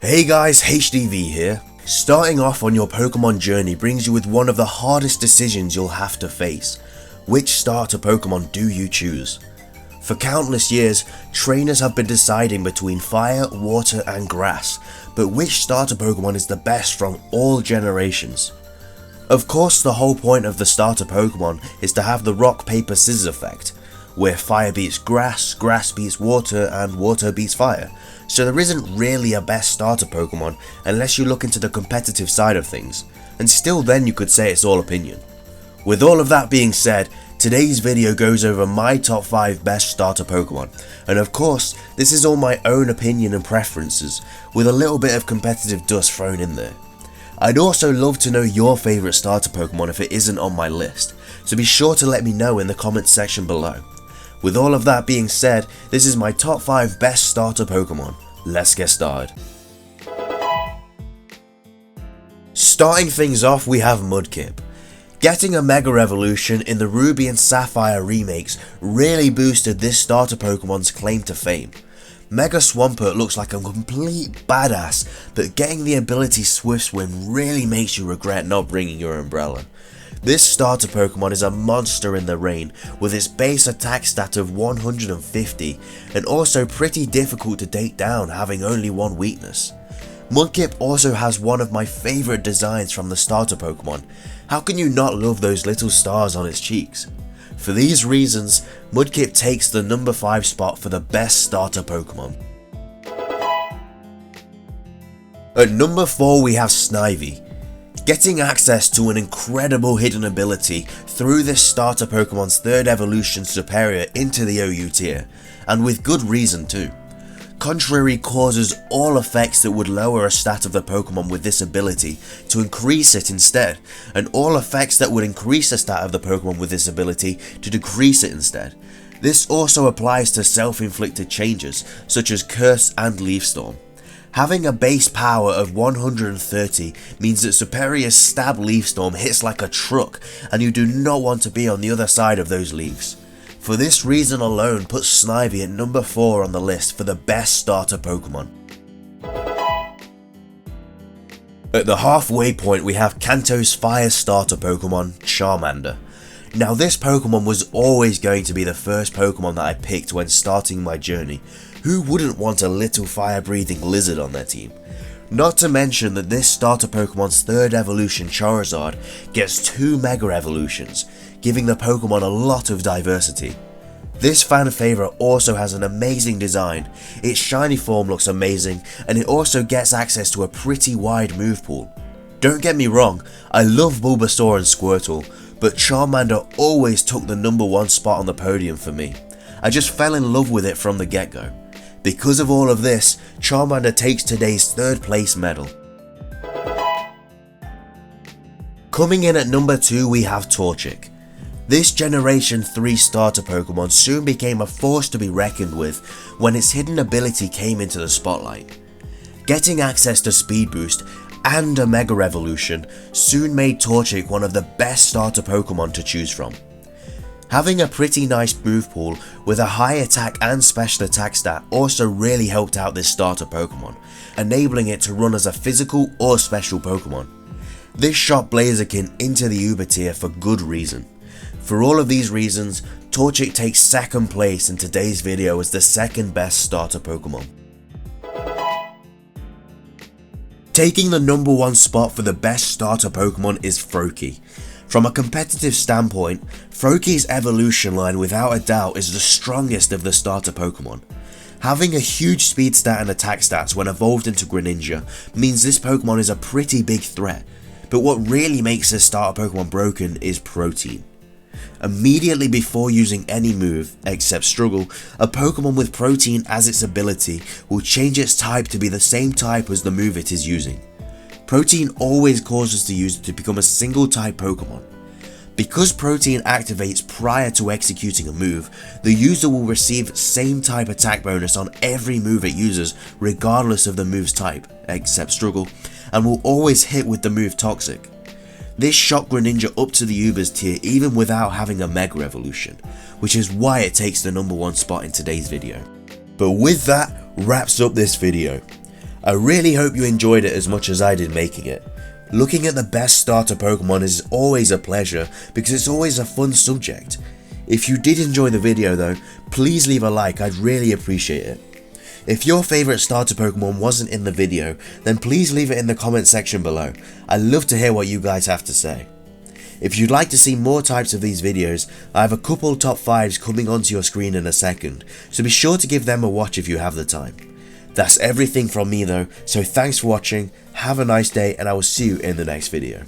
Hey guys, HDvee here. Starting off on your Pokemon journey brings you with one of the hardest decisions you'll have to face. Which starter Pokemon do you choose? For countless years, trainers have been deciding between fire, water and grass, but which starter Pokemon is the best from all generations? Of course, the whole point of the starter Pokemon is to have the rock, paper, scissors effect, where fire beats grass, grass beats water and water beats fire. So there isn't really a best starter Pokemon unless you look into the competitive side of things, and still then you could say it's all opinion. With all of that being said, today's video goes over my top 5 best starter Pokemon, and of course this is all my own opinion and preferences, with a little bit of competitive dust thrown in there. I'd also love to know your favourite starter Pokemon if it isn't on my list, so be sure to let me know in the comments section below. With all of that being said, this is my top 5 best starter Pokemon. Let's get started. Starting things off, we have Mudkip. Getting a Mega Evolution in the Ruby and Sapphire remakes really boosted this starter Pokemon's claim to fame. Mega Swampert looks like a complete badass, but getting the ability Swift Swim really makes you regret not bringing your umbrella. This starter Pokemon is a monster in the rain, with its base attack stat of 150, and also pretty difficult to take down, having only one weakness. Mudkip also has one of my favourite designs from the starter Pokemon. How can you not love those little stars on its cheeks? For these reasons, Mudkip takes the number 5 spot for the best starter Pokemon. At number 4 we have Snivy. Getting access to an incredible hidden ability through this starter Pokemon's 3rd evolution superior into the OU tier, and with good reason too. Contrary causes all effects that would lower a stat of the Pokemon with this ability to increase it instead, and all effects that would increase the stat of the Pokemon with this ability to decrease it instead. This also applies to self-inflicted changes such as Curse and Leaf Storm. Having a base power of 130 means that Superior Stab Leaf Storm hits like a truck, and you do not want to be on the other side of those leaves. For this reason alone puts Snivy at number 4 on the list for the best starter Pokemon. At the halfway point we have Kanto's fire starter Pokemon, Charmander. Now this Pokemon was always going to be the first Pokemon that I picked when starting my journey. Who wouldn't want a little fire-breathing lizard on their team? Not to mention that this starter Pokemon's 3rd evolution Charizard gets 2 Mega Evolutions, giving the Pokemon a lot of diversity. This fan favourite also has an amazing design, its shiny form looks amazing, and it also gets access to a pretty wide move pool. Don't get me wrong, I love Bulbasaur and Squirtle, but Charmander always took the number 1 spot on the podium for me. I just fell in love with it from the get-go. Because of all of this, Charmander takes today's 3rd place medal. Coming in at number 2 we have Torchic. This Generation 3 starter Pokemon soon became a force to be reckoned with when its hidden ability came into the spotlight. Getting access to Speed Boost and a Mega Evolution soon made Torchic one of the best starter Pokemon to choose from. Having a pretty nice move pool with a high attack and special attack stat also really helped out this starter Pokemon, enabling it to run as a physical or special Pokemon. This shot Blaziken into the Uber tier for good reason. For all of these reasons, Torchic takes 2nd place in today's video as the 2nd best starter Pokemon. Taking the number 1 spot for the best starter Pokemon is Froakie. From a competitive standpoint, Froakie's evolution line without a doubt is the strongest of the starter Pokemon. Having a huge speed stat and attack stats when evolved into Greninja means this Pokemon is a pretty big threat, but what really makes this starter Pokemon broken is Protein. Immediately before using any move, except Struggle, a Pokemon with Protein as its ability will change its type to be the same type as the move it is using. Protein always causes the user to become a single type Pokemon. Because Protein activates prior to executing a move, the user will receive same type attack bonus on every move it uses regardless of the move's type, except Struggle, and will always hit with the move Toxic. This shot Greninja up to the Ubers tier even without having a Mega Evolution, which is why it takes the number 1 spot in today's video. But with that, wraps up this video. I really hope you enjoyed it as much as I did making it. Looking at the best starter Pokemon is always a pleasure because it's always a fun subject. If you did enjoy the video though, please leave a like, I'd really appreciate it. If your favourite starter Pokemon wasn't in the video, then please leave it in the comment section below. I'd love to hear what you guys have to say. If you'd like to see more types of these videos, I have a couple top 5s coming onto your screen in a second, so be sure to give them a watch if you have the time. That's everything from me though, so thanks for watching, have a nice day, and I will see you in the next video.